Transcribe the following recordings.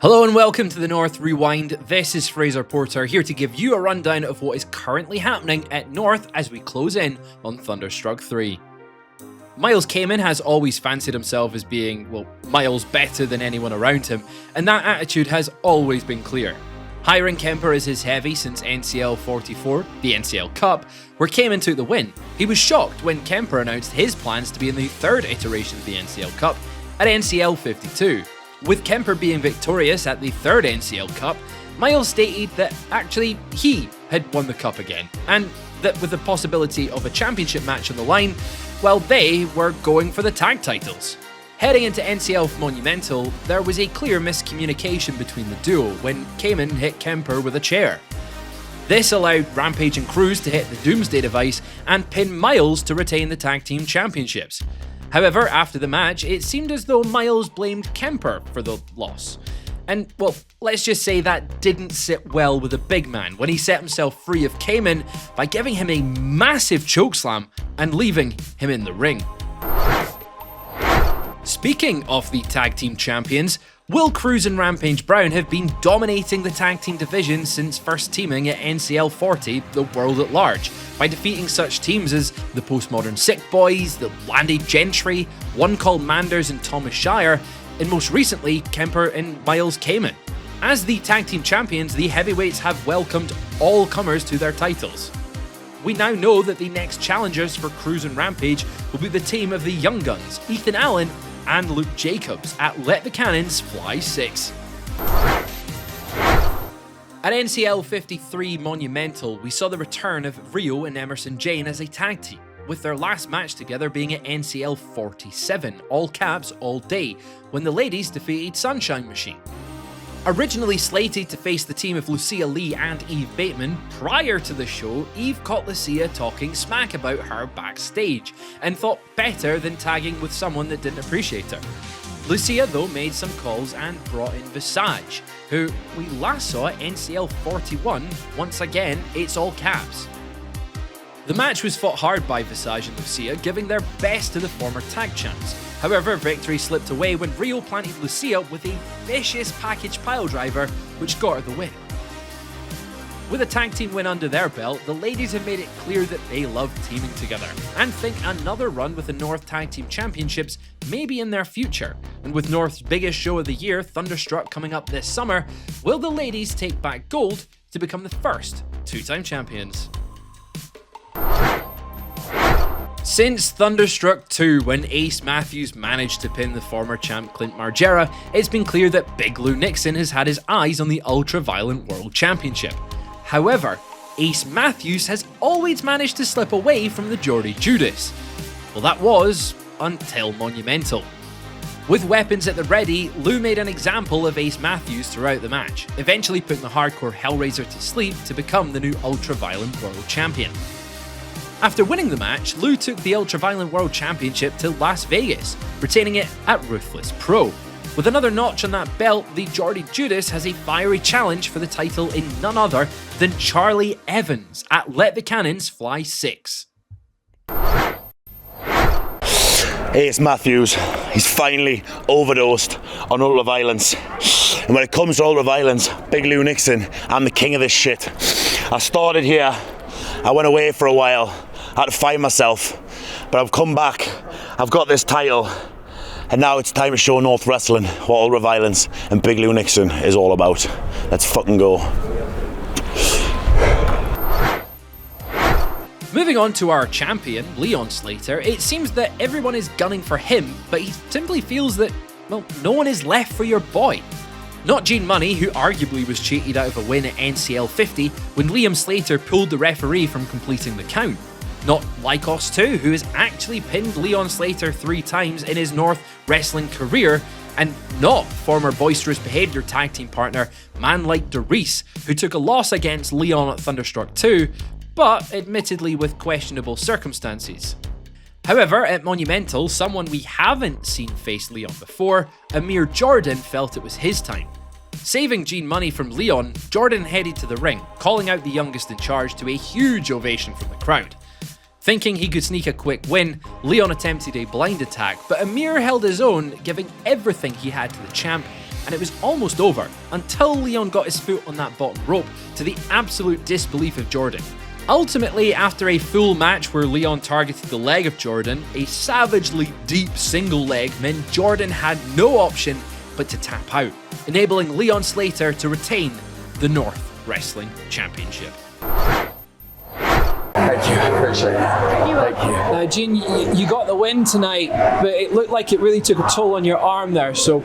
Hello and welcome to the North Rewind. This is Fraser Porter here to give you a rundown of what is currently happening at North as we close in on Thunderstruck 3. Miles Kamen has always fancied himself as being, miles better than anyone around him, and that attitude has always been clear. Hiring Kemper as his heavy since NCL 44, the NCL Cup, where Kamen took the win. He was shocked when Kemper announced his plans to be in the third iteration of the NCL Cup at NCL 52. With Kemper being victorious at the third NCL Cup, Miles stated that actually he had won the cup again, and that with the possibility of a championship match on the line, they were going for the tag titles. Heading into NCL Monumental, there was a clear miscommunication between the duo when Kamen hit Kemper with a chair. This allowed Rampage and Cruz to hit the Doomsday device and pin Miles to retain the tag team championships. However, after the match, it seemed as though Miles blamed Kemper for the loss. And, let's just say that didn't sit well with the big man when he set himself free of Kamen by giving him a massive chokeslam and leaving him in the ring. Speaking of the tag team champions, Will Cruz and Rampage Brown have been dominating the tag team division since first teaming at NCL 40, the world at large, by defeating such teams as the Postmodern Sick Boys, the Landed Gentry, One Called Manders and Thomas Shire, and most recently, Kemper and Miles Kamen. As the tag team champions, the heavyweights have welcomed all comers to their titles. We now know that the next challengers for Cruz and Rampage will be the team of the Young Guns, Ethan Allen and Luke Jacobs at Let the Cannons Fly 6. At NCL 53 Monumental, we saw the return of Rio and Emerson Jane as a tag team, with their last match together being at NCL 47, all caps, all day, when the ladies defeated Sunshine Machine. Originally slated to face the team of Lucia Lee and Eve Bateman, prior to the show, Eve caught Lucia talking smack about her backstage, and thought better than tagging with someone that didn't appreciate her. Lucia, though, made some calls and brought in Visage, who we last saw at NCL 41, once again, it's all caps. The match was fought hard by Visage and Lucia, giving their best to the former tag champs. However, victory slipped away when Rio planted Lucia with a vicious package piledriver, which got her the win. With a tag team win under their belt, the ladies have made it clear that they love teaming together, and think another run with the North Tag Team Championships may be in their future. And with North's biggest show of the year, Thunderstruck, coming up this summer, will the ladies take back gold to become the first two-time champions? Since Thunderstruck 2, when Ace Matthews managed to pin the former champ Clint Margera, it's been clear that Big Lou Nixon has had his eyes on the Ultraviolent World Championship. However, Ace Matthews has always managed to slip away from the Geordie Judas. That was until Monumental. With weapons at the ready, Lou made an example of Ace Matthews throughout the match, eventually putting the hardcore Hellraiser to sleep to become the new Ultraviolent World Champion. After winning the match, Lou took the Ultraviolent World Championship to Las Vegas, retaining it at Ruthless Pro. With another notch on that belt, the Geordie Judas has a fiery challenge for the title in none other than Charlie Evans at Let the Cannons Fly 6. Ace Matthews, he's finally overdosed on ultraviolence. And when it comes to ultraviolence, Big Lou Nixon, I'm the king of this shit. I started here, I went away for a while, I had to find myself, but I've come back, I've got this title, and now it's time to show North Wrestling what ultraviolence and Big Lou Nixon is all about. Let's fucking go. Moving on to our champion, Leon Slater, it seems that everyone is gunning for him, but he simply feels that, no one is left for your boy. Not Gene Money, who arguably was cheated out of a win at NCL 50 when Liam Slater pulled the referee from completing the count. Not Lycos 2, who has actually pinned Leon Slater 3 times in his North Wrestling career, and not former Boisterous Behaviour tag team partner Man Like DeReese, who took a loss against Leon at Thunderstruck 2, but admittedly with questionable circumstances. However, at Monumental, someone we haven't seen face Leon before, Amir Jordan, felt it was his time. Saving Gene Money from Leon, Jordan headed to the ring, calling out the youngest in charge to a huge ovation from the crowd. Thinking he could sneak a quick win, Leon attempted a blind attack, but Amir held his own, giving everything he had to the champ, and it was almost over until Leon got his foot on that bottom rope, to the absolute disbelief of Jordan. Ultimately, after a full match where Leon targeted the leg of Jordan, a savagely deep single leg meant Jordan had no option but to tap out, enabling Leon Slater to retain the North Wrestling Championship. Thank you, I appreciate it. Thank you. Now, Gene, you got the win tonight, but it looked like it really took a toll on your arm there, so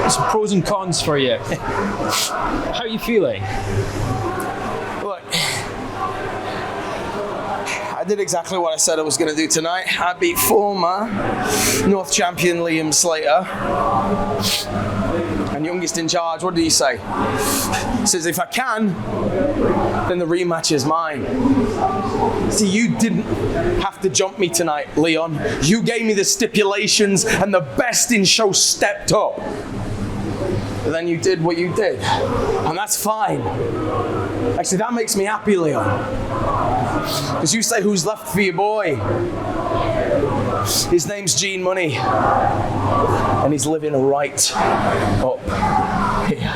some pros and cons for you. How are you feeling? Look, I did exactly what I said I was going to do tonight. I beat former North champion Liam Slater. And youngest in charge, what did he say? He says, if I can, then the rematch is mine. See, you didn't have to jump me tonight, Leon. You gave me the stipulations and the best in show stepped up. But then you did what you did. And that's fine. Actually, that makes me happy, Leon. Because you say who's left for your boy. His name's Gene Money. And he's living right up here.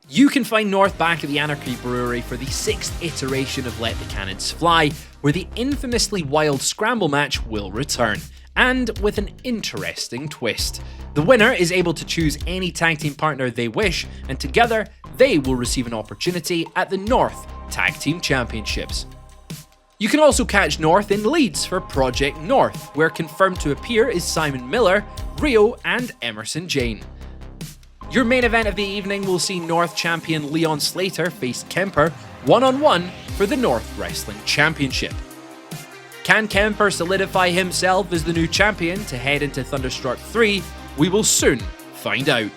You can find North back at the Anarchy Brewery for the 6th iteration of Let the Cannons Fly, where the infamously wild scramble match will return, and with an interesting twist. The winner is able to choose any tag team partner they wish, and together they will receive an opportunity at the North Tag Team Championships. You can also catch North in Leeds for Project North, where confirmed to appear is Simon Miller, Rio and Emerson Jane. Your main event of the evening will see North champion Leon Slater face Kemper one-on-one for the North Wrestling Championship. Can Kemper solidify himself as the new champion to head into Thunderstruck 3? We will soon find out.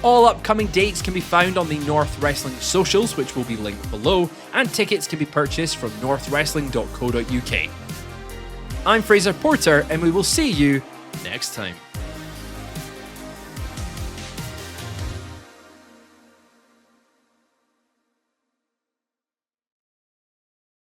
All upcoming dates can be found on the North Wrestling socials, which will be linked below, and tickets can be purchased from northwrestling.co.uk. I'm Fraser Porter, and we will see you next time.